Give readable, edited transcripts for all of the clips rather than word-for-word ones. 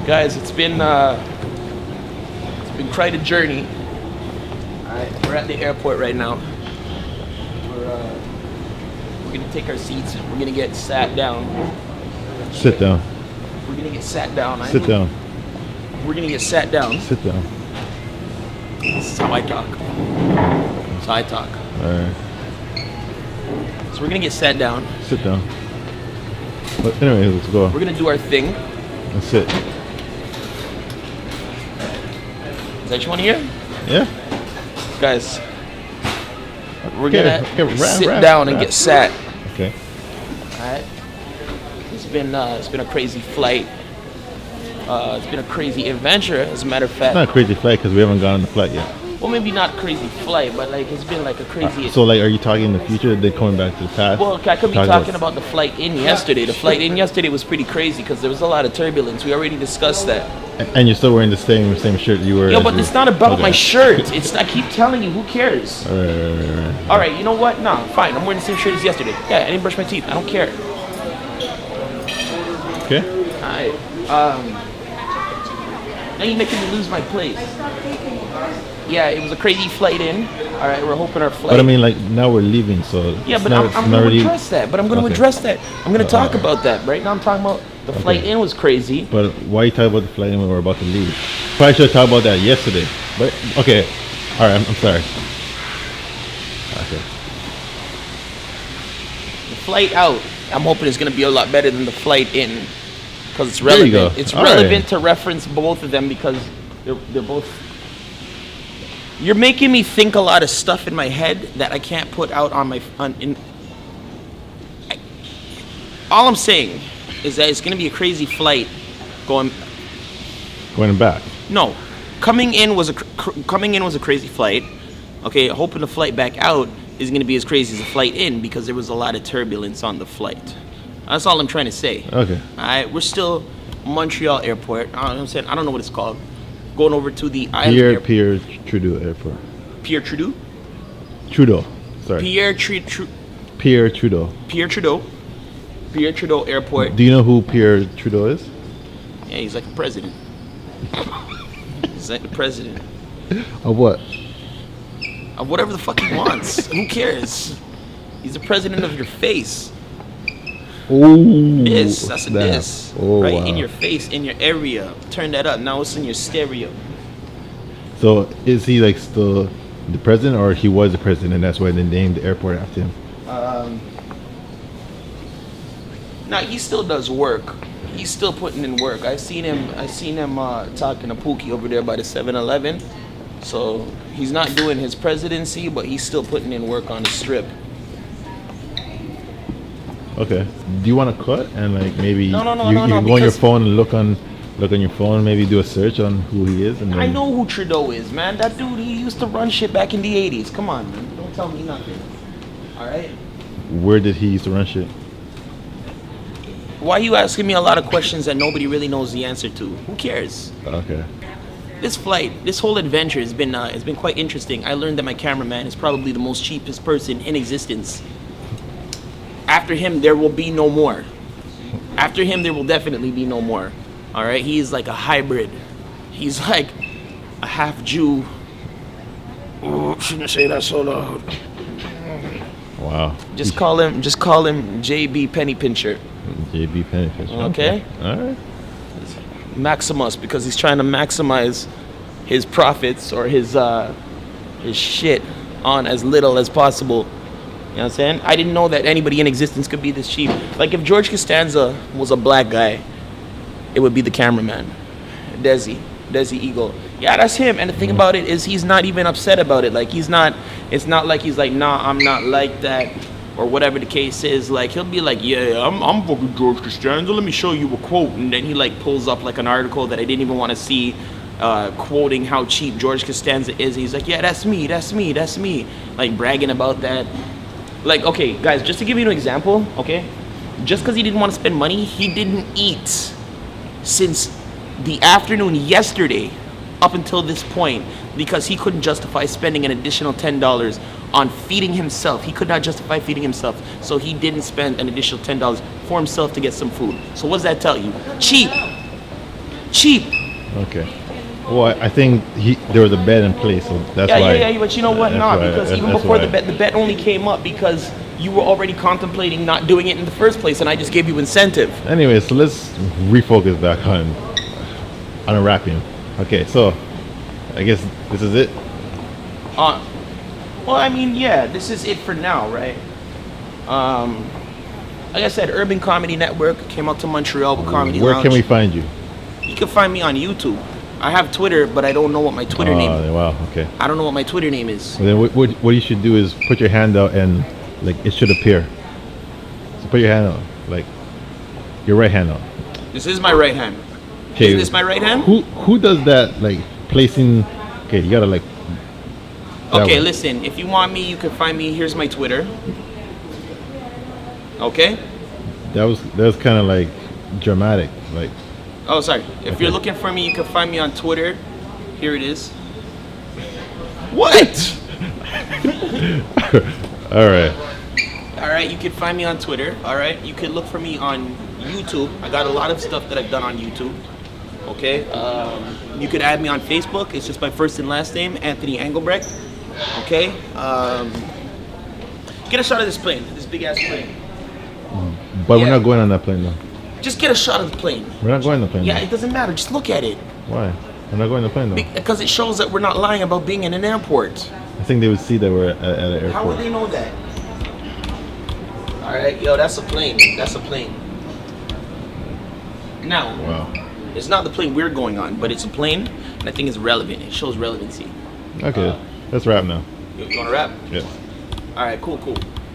Guys, it's been quite a journey. Alright, we're at the airport right now. We're gonna take our seats. We're gonna get sat down. Sit down. We're gonna get sat down. Sit down. We're gonna get sat down. Sit down. This is how I talk. That's how I talk. Alright. So we're gonna get sat down. Sit down. But anyway, let's go. We're gonna do our thing. Let's sit. Is that what you want to hear? Yeah. Guys, we're gonna sit down and get sat. Okay. Alright. It's been a crazy flight. It's been a crazy adventure, as a matter of fact. It's not a crazy flight because we haven't gone on the flight yet. Well, maybe not a crazy flight, but like it's been like a crazy. So like, are you talking in the future? They're coming back to the past? Well, I could be talking about the flight in yesterday. The flight in yesterday was pretty crazy because there was a lot of turbulence. We already discussed that. And you're still wearing the same shirt you were. Yeah, but it's not about my shirt. It's I keep telling you, who cares? Alright. All right, you know what? No, fine. I'm wearing the same shirt as yesterday. Yeah, I didn't brush my teeth. I don't care. Okay. Alright. Now you're making me lose my place. Yeah, it was a crazy flight in. All right, we're hoping our flight. But I mean, like now we're leaving, so. Yeah, but I'm going to address that. I'm going to address that. I'm going to talk about that. Right now, I'm talking about the flight in was crazy. But why are you talking about the flight in when we're about to leave? Probably should have talked about that yesterday. But okay, all right, I'm sorry. Okay. The flight out, I'm hoping it's going to be a lot better than the flight in, because it's relevant. There you go. It's all relevant right. to reference both of them because they're both. You're making me think a lot of stuff in my head that I can't put out on my all I'm saying is that it's going to be a crazy flight going back. No, coming in was a crazy flight. Okay, hoping the flight back out is going to be as crazy as the flight in because there was a lot of turbulence on the flight. That's all I'm trying to say. Okay. All right, we're still Montreal airport. I don't know what I'm saying. I don't know what it's called. Going over to the island. Pierre Trudeau airport. Pierre Trudeau? Trudeau. Sorry. Pierre Trudeau. Pierre Trudeau airport. Do you know who Pierre Trudeau is? Yeah, he's like a president. He's like the president. Of what? Of whatever the fuck he wants. Who cares? He's the president of your face. Oh. That's a diss. Oh, right wow. in your face, in your area. Turn that up. Now it's in your stereo. So is he like still the president, or he was the president and that's why they named the airport after him? Now he still does work. He's still putting in work. I seen him talking to Pookie over there by the 7-Eleven. So he's not doing his presidency, but he's still putting in work on the strip. Okay. Do you want to cut and like maybe you go on your phone and look on your phone, maybe do a search on who he is? And then... I know who Trudeau is, man. That dude, he used to run shit back in the 80s. Come on, man. Don't tell me nothing. All right? Where did he used to run shit? Why are you asking me a lot of questions that nobody really knows the answer to? Who cares? Okay. This flight, this whole adventure has been quite interesting. I learned that my cameraman is probably the most cheapest person in existence. After him, there will be no more. After him, there will definitely be no more. All right? He is like a hybrid. He's like a half Jew. Oh, shouldn't say that so loud. Wow. Just call him JB Penny Pincher. JB Penny Pincher. Okay? All right. Maximus, because he's trying to maximize his profits or his shit on as little as possible. You know what I'm saying? I didn't know that anybody in existence could be this cheap. Like if George Costanza was a black guy, it would be the cameraman. Desi Eagle. Yeah, that's him. And the thing about it is he's not even upset about it. Like it's not like he's like, nah, I'm not like that, or whatever the case is. Like he'll be like, yeah, I'm fucking George Costanza. Let me show you a quote. And then he like pulls up like an article that I didn't even want to see, quoting how cheap George Costanza is. He's like, yeah, that's me. Like bragging about that. Like, okay, guys, just to give you an example, okay? Just because he didn't want to spend money, he didn't eat since the afternoon yesterday up until this point because he couldn't justify spending an additional $10 on feeding himself. He could not justify feeding himself, so he didn't spend an additional $10 for himself to get some food. So what does that tell you? Cheap. cheap. Okay. Well, I think there was a bet in place, so that's why. Yeah. But you know what? that's Not why- because even that's before why. the bet only came up because you were already contemplating not doing it in the first place, and I just gave you incentive. Anyway, so let's refocus back on rapping. Okay, so I guess this is it. Well, I mean, yeah, this is it for now, right? Like I said, Urban Comedy Network came out to Montreal with Comedy Where Lounge. can we find you? You can find me on YouTube. I have Twitter, but I don't know what my Twitter name is. Wow. Okay. I don't know what my Twitter name is. Well, then what you should do is put your hand out and like it should appear. So put your hand out, like your right hand out. This is my right hand. Okay. Is this my right hand? Who does that? Like placing. Okay, you gotta like. that Okay, one. listen. If you want me, you can find me. Here's my Twitter. Okay. That was kind of like dramatic, like. Oh, sorry. If Okay. you're looking for me, you can find me on Twitter. Here it is. What? All right. All right, you can find me on Twitter. All right, you can look for me on YouTube. I got a lot of stuff that I've done on YouTube. Okay. You could add me on Facebook. It's just my first and last name, Anthony Engelbrecht. Okay. Get a shot of this plane, this big ass plane. But Yeah. we're not going on that plane though. Just get a shot of the plane. We're not going on the plane. Yeah, though. it doesn't matter. Just look at it. Why? We're not going on the plane though. Because it shows that we're not lying about being in an airport. I think they would see that we're at an airport. How would they know that? All right, yo, that's a plane. That's a plane. Now, Wow. it's not the plane we're going on, but it's a plane, and I think it's relevant. It shows relevancy. Okay, let's wrap now. You want to rap? Yes. All right, cool.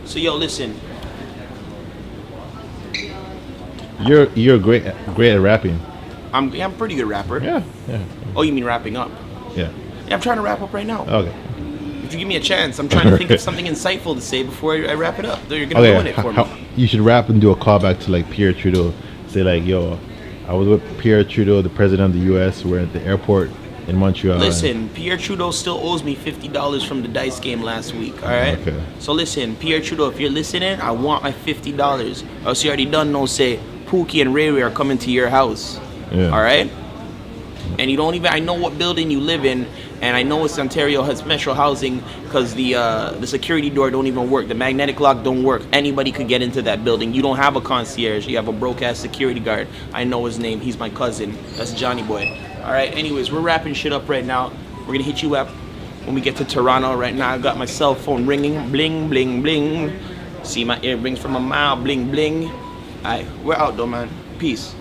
So, yo, listen. You're great at rapping. I'm a pretty good rapper. Yeah. Oh, you mean rapping up? Yeah. Yeah, I'm trying to wrap up right now. Okay. If you give me a chance, I'm trying to think of something insightful to say before I wrap it up. You're gonna ruin it for me. You should rap and do a callback to like Pierre Trudeau. Say like, yo, I was with Pierre Trudeau, the president of the U.S. We're at the airport in Montreal. Listen, Pierre Trudeau still owes me $50 from the dice game last week, all right? Okay. So listen, Pierre Trudeau, if you're listening, I want my $50. Or else you already done know, say, Pookie and Ray Ray are coming to your house, Yeah. all right? And you don't even, I know what building you live in, and I know it's Ontario has Metro Housing because the security door don't even work. The magnetic lock don't work. Anybody could get into that building. You don't have a concierge. You have a broke-ass security guard. I know his name. He's my cousin. That's Johnny Boy. All right, anyways, we're wrapping shit up right now. We're going to hit you up when we get to Toronto. Right now, I got my cell phone ringing. Bling, bling, bling. See my earrings from a mile. Bling, bling. All right, we're out, though, man. Peace.